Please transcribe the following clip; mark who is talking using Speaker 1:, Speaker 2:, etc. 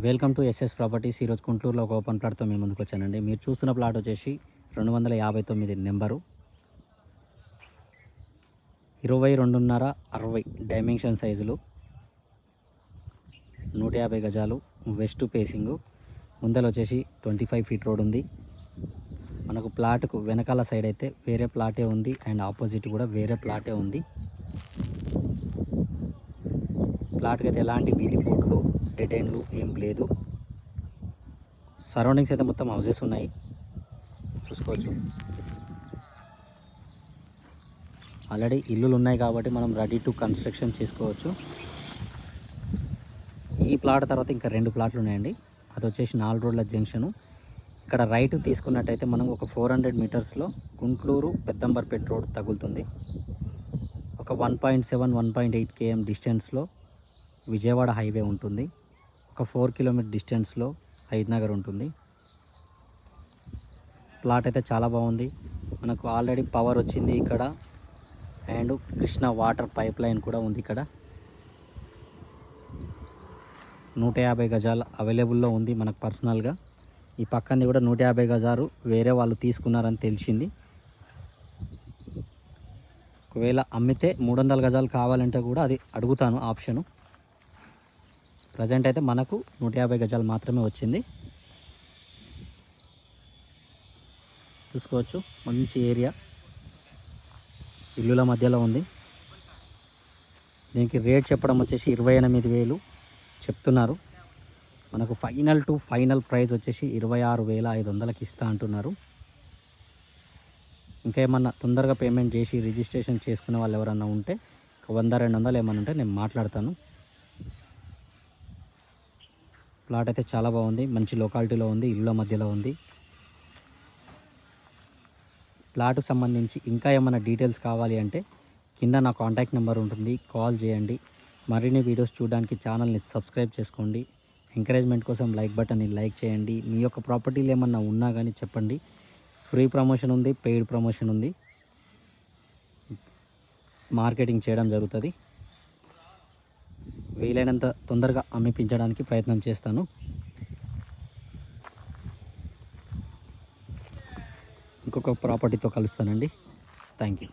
Speaker 1: Welcome to SS properties. ఈరోజు గుంటూరులో ఒక ఓపెన్ ప్లాట్తో మేము ముందుకు వచ్చానండి. మీరు చూస్తున్న ప్లాట్ వచ్చేసి 259 నెంబరు, 22.5 60 డైమెన్షన్ సైజులు, 150 గజాలు, వెస్ట్ ఫేసింగు. ముందర వచ్చేసి 25 ఫీట్ రోడ్ ఉంది. మనకు ప్లాట్కు వెనకాల సైడ్ అయితే వేరే ప్లాటే ఉంది అండ్ ఆపోజిట్ కూడా వేరే ప్లాటే ఉంది. ప్లాట్కి అయితే ఎలాంటి వీధి పోట్లు డెడ్ ఎండ్లు ఏం లేదు. సరౌండింగ్స్ అయితే మొత్తం హౌసెస్ ఉన్నాయి, చూసుకోవచ్చు. ఆల్రెడీ ఇల్లులు ఉన్నాయి కాబట్టి మనం రెడీ టు కన్స్ట్రక్షన్ చేసుకోవచ్చు. ఈ ప్లాట్ తర్వాత ఇంకా 2 ప్లాట్లు ఉన్నాయండి. అది వచ్చేసి 4 రోడ్ల జంక్షను. ఇక్కడ రైట్ తీసుకున్నట్టయితే మనం ఒక 400 మీటర్స్లో గుంటూరు పెద్దంబర్పేట రోడ్ తగులుతుంది. ఒక 1.7-1.8 km డిస్టెన్స్లో విజయవాడ హైవే ఉంటుంది. ఒక 4 కిలోమీటర్ డిస్టెన్స్లో హైదనగర్ ఉంటుంది. ప్లాట్ అయితే చాలా బాగుంది. మనకు ఆల్రెడీ పవర్ వచ్చింది ఇక్కడ and Krishna water pipe line కూడా ఉంది ఇక్కడ. 150 గజాలు అవైలబుల్లో ఉంది మనకు పర్సనల్గా. ఈ పక్కనది కూడా 150 గజాలు వేరే వాళ్ళు తీసుకున్నారని తెలిసింది. ఒకవేళ అమ్మితే 300 గజాలు కావాలంటే కూడా అది అడుగుతాను ఆప్షను. ప్రజెంట్ అయితే మనకు 150 గజాలు మాత్రమే వచ్చింది. చూసుకోవచ్చు, మంచి ఏరియా, ఇల్లుల మధ్యలో ఉంది. దీనికి రేట్ చెప్పడం వచ్చేసి 28,000 చెప్తున్నారు. మనకు ఫైనల్ ప్రైస్ వచ్చేసి 26,500కి ఇస్తా అంటున్నారు. ఇంకా ఏమన్నా తొందరగా పేమెంట్ చేసి రిజిస్ట్రేషన్ చేసుకునే వాళ్ళు ఎవరన్నా ఉంటే 100-200 ఏమన్నా ఉంటే నేను మాట్లాడతాను. ప్లాట్ అయితే చాలా బాగుంది, మంచి లొకాలిటీలో ఉంది, ఇళ్ళ మధ్యలో ఉంది. ప్లాట్కు సంబంధించి ఇంకా ఏమైనా డీటెయిల్స్ కావాలి అంటే కింద నా కాంటాక్ట్ నెంబర్ ఉంటుంది, కాల్ చేయండి. మరిన్ని వీడియోస్ చూడడానికి ఛానల్ని సబ్స్క్రైబ్ చేసుకోండి. ఎంకరేజ్మెంట్ కోసం లైక్ బటన్ని లైక్ చేయండి. మీ యొక్క ప్రాపర్టీలు ఏమన్నా ఉన్నా కానీ చెప్పండి. ఫ్రీ ప్రమోషన్ ఉంది, పెయిడ్ ప్రమోషన్ ఉంది, మార్కెటింగ్ చేయడం జరుగుతుంది. వీలైనంత తొందరగా అమ్మిపించడానికి ప్రయత్నం చేస్తాను. ఇంకొక ప్రాపర్టీతో కలుస్తానండి. Thank you.